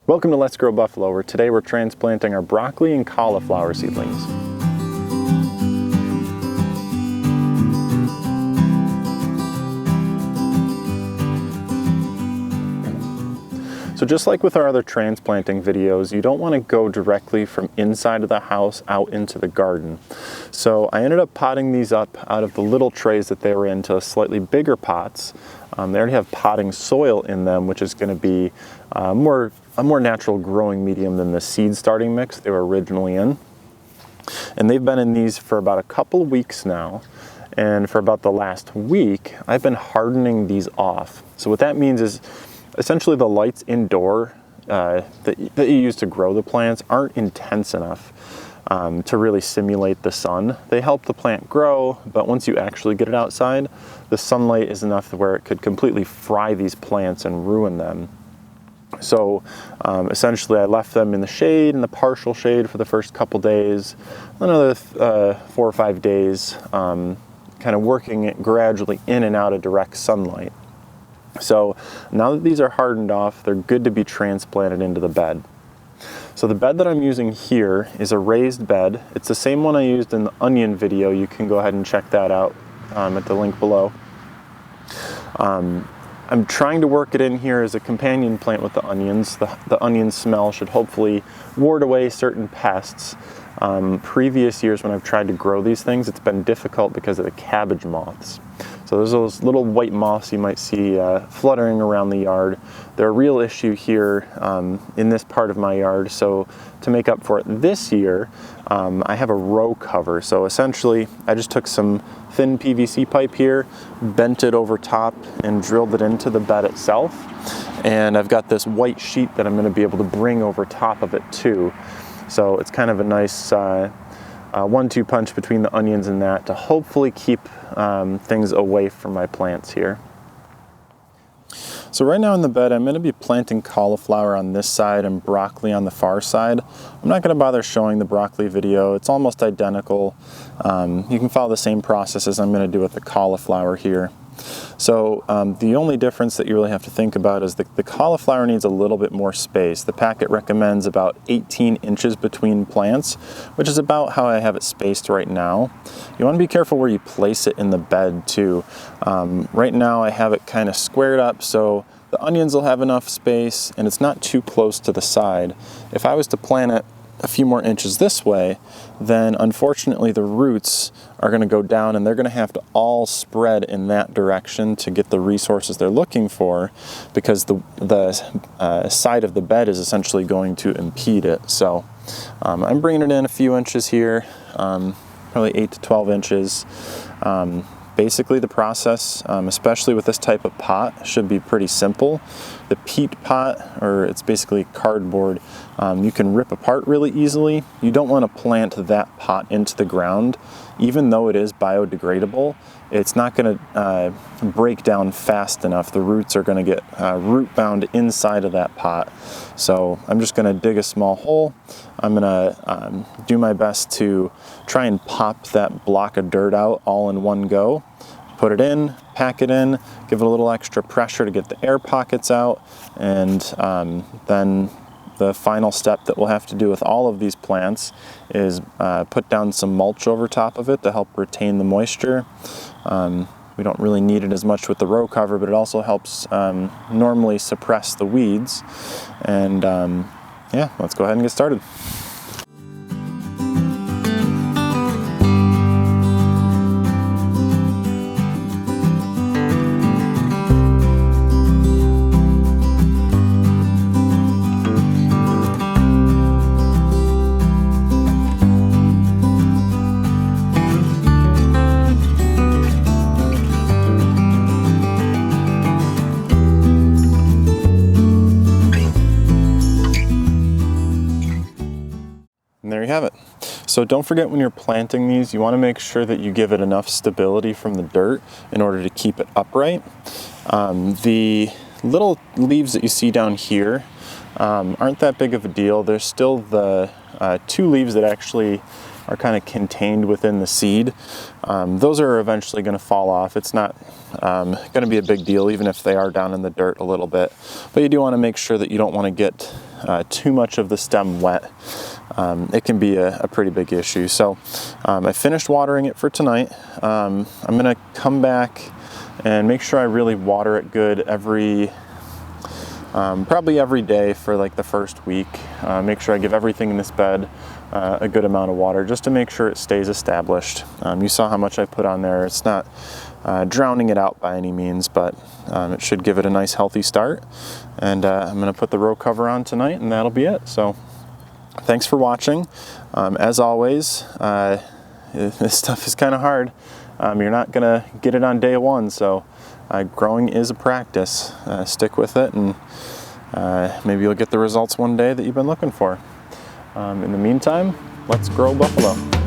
Welcome to Let's Grow Buffalo, where today we're transplanting our broccoli and cauliflower seedlings. So just like with our other transplanting videos, you don't want to go directly from inside of the house out into the garden. So I ended up potting these up out of the little trays that they were in to slightly bigger pots. They already have potting soil in them, which is going to be a more natural growing medium than the seed starting mix they were originally in. And they've been in these for about a couple weeks now. And for about the last week, I've been hardening these off. So what that means is essentially the lights indoor that you use to grow the plants aren't intense enough to really simulate the sun. They help the plant grow, but once you actually get it outside, the sunlight is enough where it could completely fry these plants and ruin them. So essentially I left them in the shade, in the partial shade for the first couple days, another 4 or 5 days, kind of working it gradually in and out of direct sunlight. So now that these are hardened off, they're good to be transplanted into the bed. So the bed that I'm using here is a raised bed. It's the same one I used in the onion video. You can go ahead and check that out at the link below. I'm trying to work it in here as a companion plant with the onions. The onion smell should hopefully ward away certain pests. Previous years when I've tried to grow these things, it's been difficult because of the cabbage moths. So there's those little white moths you might see fluttering around the yard. They're a real issue here in this part of my yard. So to make up for it this year, I have a row cover. So essentially, I just took some thin PVC pipe here, bent it over top, and drilled it into the bed itself. And I've got this white sheet that I'm going to be able to bring over top of it too. So it's kind of a nice 1-2 punch between the onions and that to hopefully keep things away from my plants here. So right now in the bed, I'm going to be planting cauliflower on this side and broccoli on the far side. I'm not going to bother showing the broccoli video. It's almost identical. You can follow the same process as I'm going to do with the cauliflower here. So the only difference that you really have to think about is the cauliflower needs a little bit more space. The packet recommends about 18 inches between plants, which is about how I have it spaced right now. You want to be careful where you place it in the bed too. Right now I have it kind of squared up so the onions will have enough space and it's not too close to the side. If I was to plant it a few more inches this way, then unfortunately the roots are going to go down and they're going to have to all spread in that direction to get the resources they're looking for, because the side of the bed is essentially going to impede it. So I'm bringing it in a few inches here, probably 8 to 12 inches. Basically the process, especially with this type of pot, should be pretty simple. The peat pot, or it's basically cardboard, you can rip apart really easily. You don't want to plant that pot into the ground. Even though it is biodegradable, it's not going to break down fast enough. The roots are going to get root bound inside of that pot. So I'm just going to dig a small hole. I'm going to do my best to try and pop that block of dirt out all in one go. Put it in, pack it in, give it a little extra pressure to get the air pockets out, and then the final step that we'll have to do with all of these plants is put down some mulch over top of it to help retain the moisture. We don't really need it as much with the row cover, but it also helps normally suppress the weeds. And yeah, let's go ahead and get started. And there you have it. So don't forget, when you're planting these, you want to make sure that you give it enough stability from the dirt in order to keep it upright. The little leaves that you see down here aren't that big of a deal. There's still the 2 leaves that actually are kind of contained within the seed, those are eventually going to fall off. It's not going to be a big deal even if they are down in the dirt a little bit, but you do want to make sure that you don't want to get too much of the stem wet. It can be a pretty big issue. So I finished watering it for tonight. I'm going to come back and make sure I really water it good probably every day for like the first week. Make sure I give everything in this bed a good amount of water just to make sure it stays established. You saw how much I put on there. It's not drowning it out by any means, but it should give it a nice healthy start. And I'm going to put the row cover on tonight, and that'll be it. So thanks for watching. As always, this stuff is kind of hard. You're not going to get it on day one, so growing is a practice. Stick with it, and maybe you'll get the results one day that you've been looking for. In the meantime, let's grow buffalo.